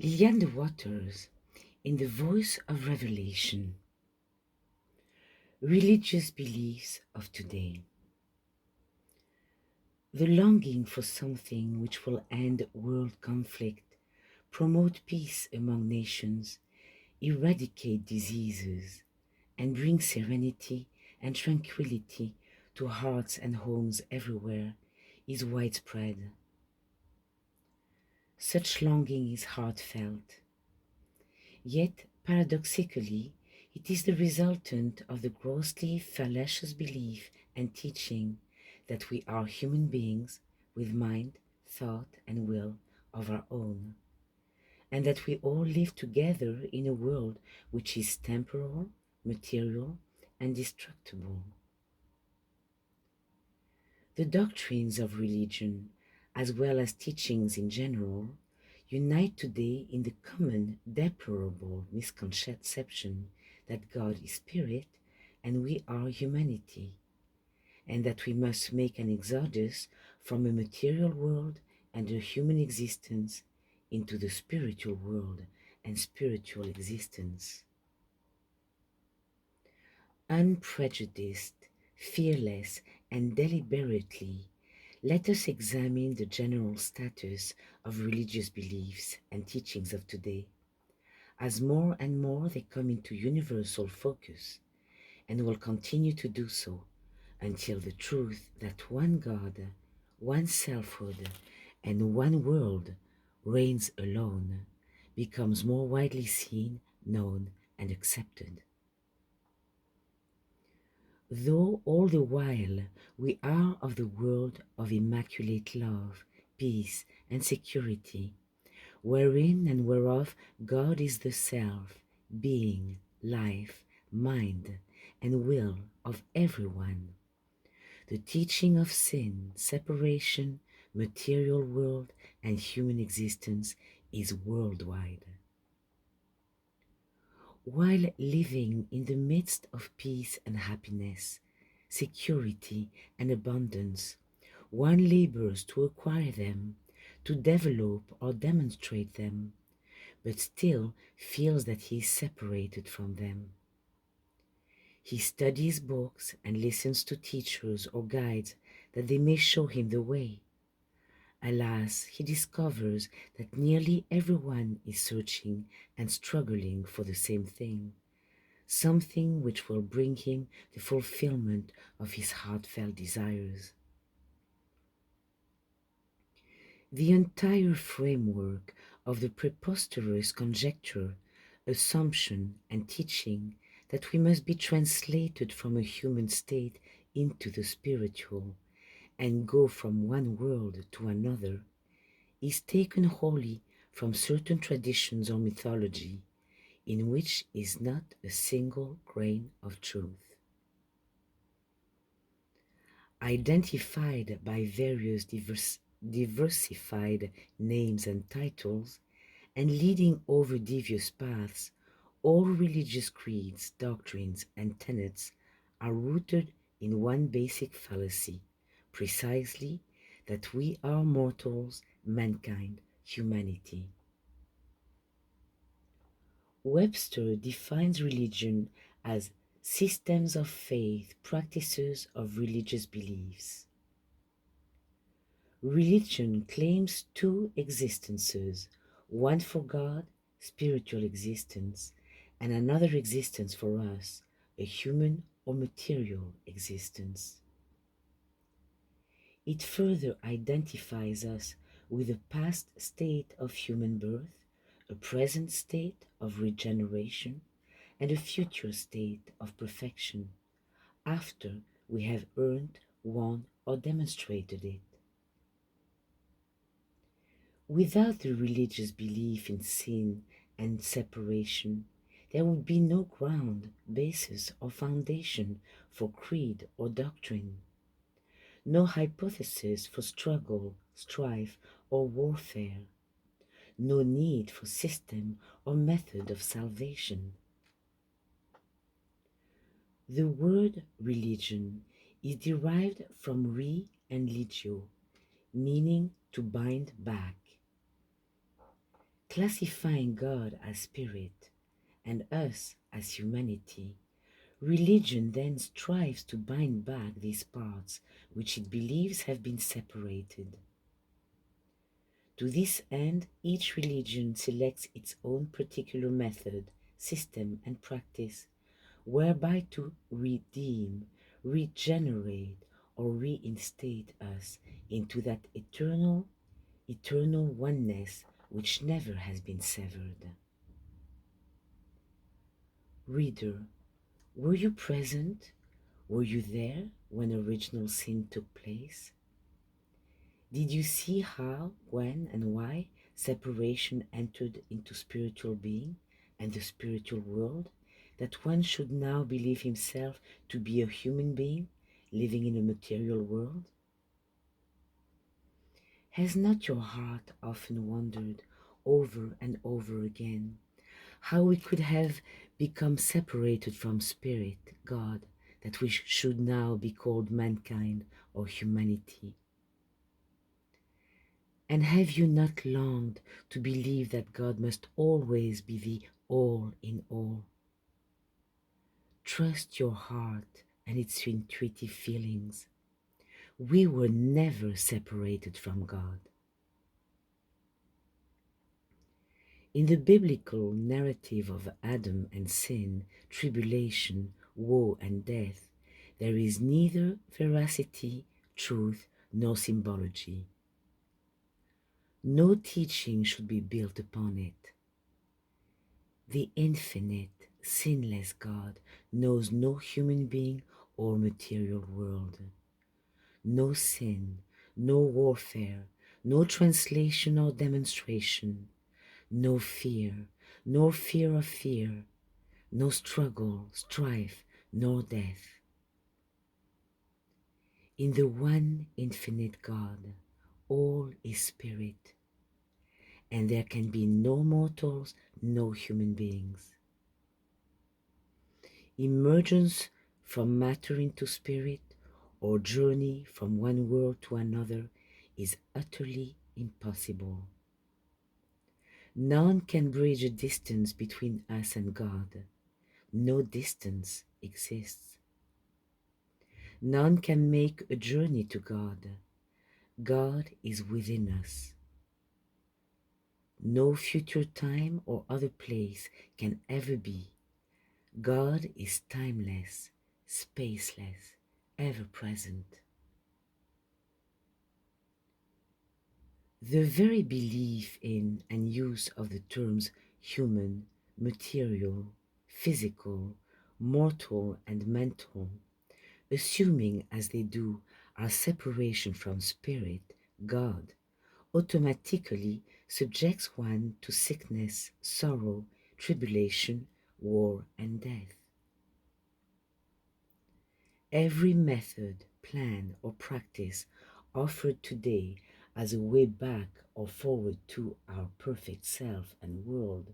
Lillian the Waters, in the voice of revelation, religious beliefs of today. The longing for something which will end world conflict, promote peace among nations, eradicate diseases, and bring serenity and tranquility to hearts and homes everywhere is widespread. Such longing is heartfelt. Yet, paradoxically, it is the resultant of the grossly fallacious belief and teaching that we are human beings with mind, thought, and will of our own, and that we all live together in a world which is temporal, material, and destructible. The doctrines of religion, as well as teachings in general, unite today in the common deplorable misconception that God is spirit and we are humanity, and that we must make an exodus from a material world and a human existence into the spiritual world and spiritual existence. Unprejudiced, fearless, and deliberately, let us examine the general status of religious beliefs and teachings of today, as more and more they come into universal focus, and will continue to do so until the truth that one God, one selfhood, and one world reigns alone becomes more widely seen, known, and accepted. Though all the while we are of the world of immaculate love, peace, and security, wherein and whereof God is the self, being, life, mind, and will of everyone. The teaching of sin, separation, material world, and human existence is worldwide. While living in the midst of peace and happiness, security and abundance, one labors to acquire them, to develop or demonstrate them, but still feels that he is separated from them. He studies books and listens to teachers or guides that they may show him the way. Alas, he discovers that nearly everyone is searching and struggling for the same thing, something which will bring him the fulfillment of his heartfelt desires. The entire framework of the preposterous conjecture, assumption, and teaching that we must be translated from a human state into the spiritual and go from one world to another is taken wholly from certain traditions or mythology in which is not a single grain of truth. Identified by various diversified names and titles, and leading over devious paths, all religious creeds, doctrines, and tenets are rooted in one basic fallacy, precisely that we are mortals, mankind, humanity. Webster defines religion as systems of faith, practices of religious beliefs. Religion claims two existences, one for God, spiritual existence, and another existence for us, a human or material existence. It further identifies us with a past state of human birth, a present state of regeneration, and a future state of perfection, after we have earned, won, or demonstrated it. Without the religious belief in sin and separation, there would be no ground, basis, or foundation for creed or doctrine, no hypothesis for struggle, strife, or warfare, no need for system or method of salvation. The word religion is derived from re and legio, meaning to bind back. classifying God as spirit and us as humanity, religion then strives to bind back these parts which it believes have been separated. To this end, each religion selects its own particular method, system, and practice, whereby to redeem, regenerate, or reinstate us into that eternal oneness which never has been severed. Reader, were you present? Were you there when original sin took place? Did you see how, when, and why separation entered into spiritual being and the spiritual world, that one should now believe himself to be a human being living in a material world? Has not your heart often wondered over and over again how we could have become separated from Spirit, God, that we should now be called mankind or humanity? And have you not longed to believe that God must always be the all in all? Trust your heart and its intuitive feelings. We were never separated from God. In the biblical narrative of Adam and sin, tribulation, woe, and death, there is neither veracity, truth, nor symbology. No teaching should be built upon it. The infinite, sinless God knows no human being or material world. No sin, no warfare, no translation or demonstration, no fear, nor fear of fear, no struggle, strife, nor death. In the one infinite God, all is spirit, and there can be no mortals, no human beings. Emergence from matter into spirit, or journey from one world to another, is utterly impossible. None can bridge a distance between us and God. No distance exists. None can make a journey to God. God is within us. No future time or other place can ever be. God is timeless, spaceless, ever present. The very belief in and use of the terms human, material, physical, mortal, and mental, assuming as they do our separation from Spirit, God, automatically subjects one to sickness, sorrow, tribulation, war, and death. Every method, plan, or practice offered today as a way back or forward to our perfect self and world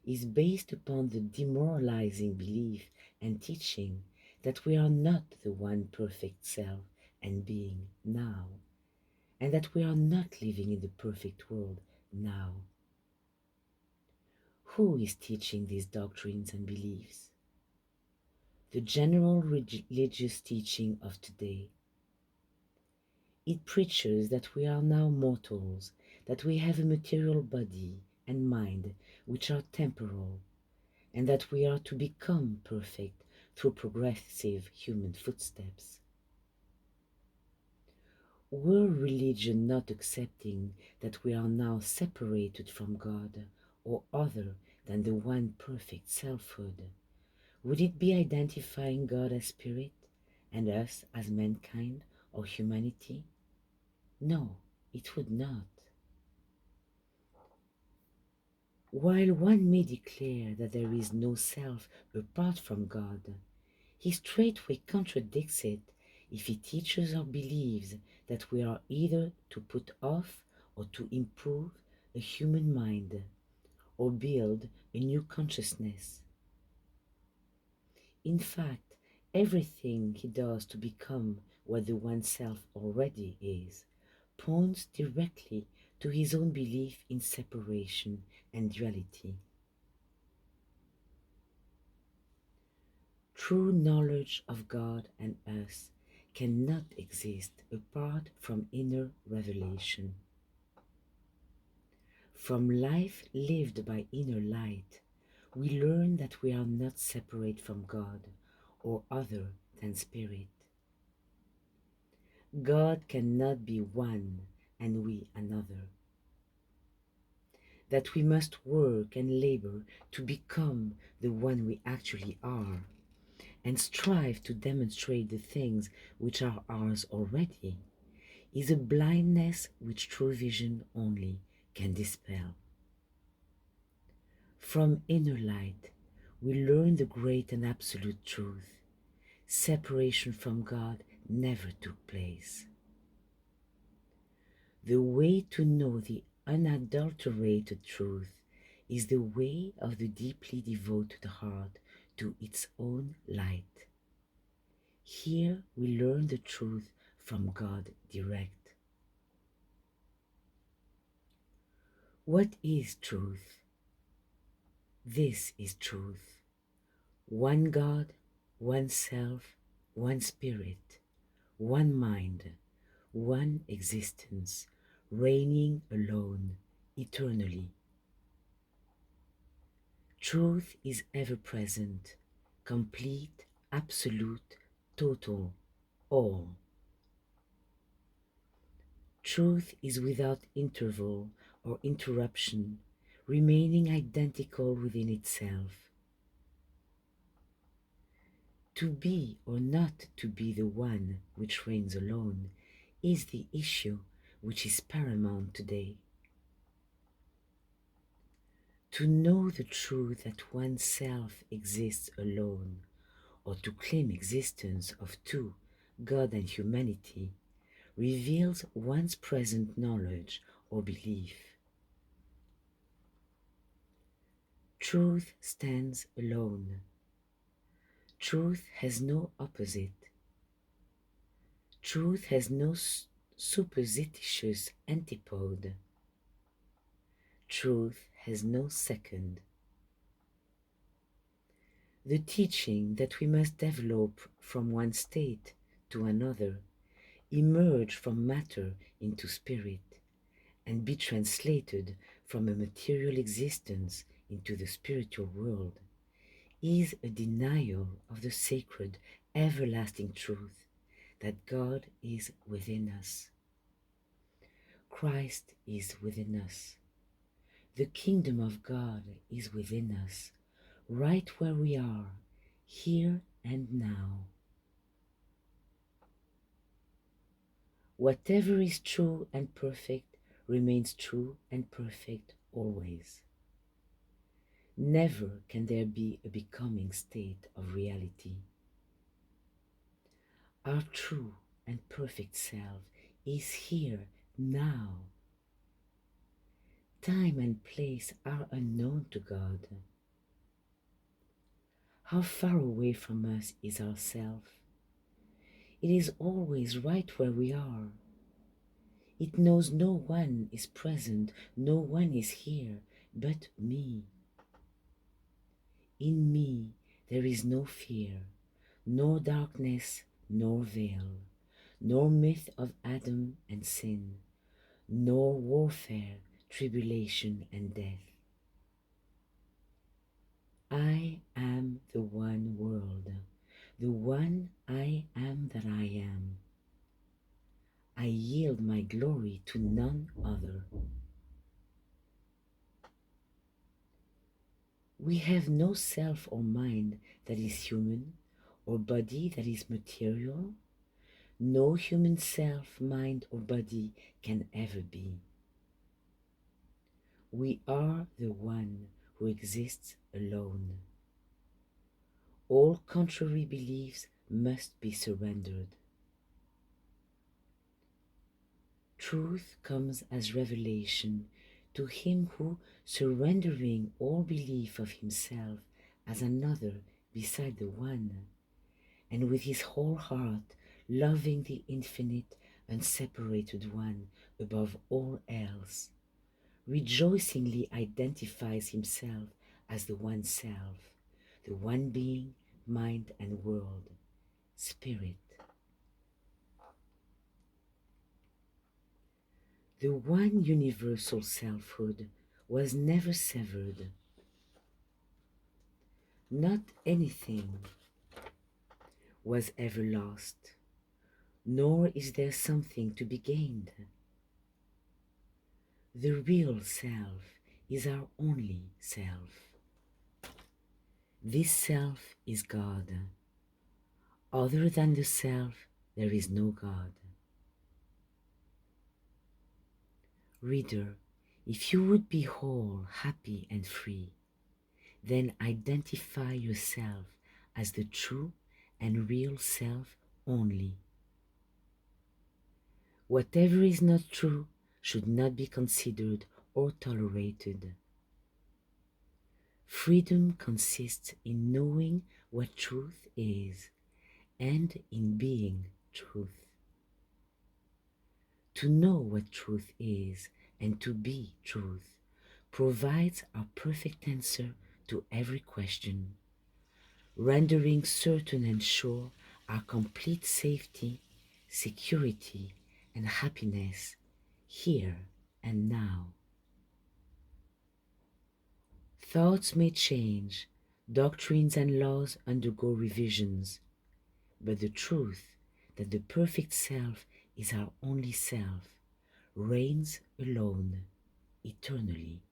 is based upon the demoralizing belief and teaching that we are not the one perfect self and being now, and that we are not living in the perfect world now. Who is teaching these doctrines and beliefs? The general religious teaching of today. It preaches that we are now mortals, that we have a material body and mind which are temporal, and that we are to become perfect through progressive human footsteps. Were religion not accepting that we are now separated from God or other than the one perfect selfhood, would it be identifying God as spirit and us as mankind or humanity? No, it would not. While one may declare that there is no self apart from God, he straightway contradicts it if he teaches or believes that we are either to put off or to improve a human mind or build a new consciousness. In fact, everything he does to become what the oneself already is points directly to his own belief in separation and duality. True knowledge of God and us cannot exist apart from inner revelation. From life lived by inner light, we learn that we are not separate from God or other than spirit. God cannot be one and we another. That we must work and labor to become the one we actually are, and strive to demonstrate the things which are ours already, is a blindness which true vision only can dispel. From inner light, we learn the great and absolute truth. Separation from God never took place. The way to know the unadulterated truth is the way of the deeply devoted heart to its own light. Here we learn the truth from God direct. What is truth? This is truth. One God, one self, one spirit, one mind, one existence, reigning alone, eternally. Truth is ever present, complete, absolute, total, all. Truth is without interval or interruption, remaining identical within itself. To be or not to be the one which reigns alone is the issue which is paramount today. To know the truth that oneself exists alone, or to claim existence of two, God and humanity, reveals one's present knowledge or belief. Truth stands alone. Truth has no opposite. Truth has no supposititious antipode. Truth has no second. The teaching that we must develop from one state to another, emerge from matter into spirit, and be translated from a material existence into the spiritual world, is a denial of the sacred, everlasting truth that God is within us. Christ is within us. The kingdom of God is within us, right where we are, here and now. Whatever is true and perfect remains true and perfect always. Never can there be a becoming state of reality. Our true and perfect self is here now. Time and place are unknown to God. How far away from us is our self? It is always right where we are. It knows no one is present, no one is here but me. In me there is no fear, nor darkness, nor veil, nor myth of Adam and sin, nor warfare, tribulation and death. I am the one world, the one I am that I am. I yield my glory to none other. We have no self or mind that is human, or body that is material. No human self, mind, or body can ever be. We are the one who exists alone. All contrary beliefs must be surrendered. Truth comes as revelation to him who, surrendering all belief of himself as another beside the one, and with his whole heart loving the infinite, and separated one above all else, rejoicingly identifies himself as the one self, the one being, mind and world, spirit. The one universal selfhood was never severed. Not anything was ever lost, nor is there something to be gained. The real self is our only self. This self is God. Other than the self, there is no God. Reader, if you would be whole, happy and free, then identify yourself as the true and real self only. Whatever is not true should not be considered or tolerated. Freedom consists in knowing what truth is and in being truth. To know what truth is and to be truth provides a perfect answer to every question, rendering certain and sure our complete safety, security, and happiness here and now. Thoughts may change, doctrines and laws undergo revisions, but the truth that the perfect self is our only self reigns alone, eternally.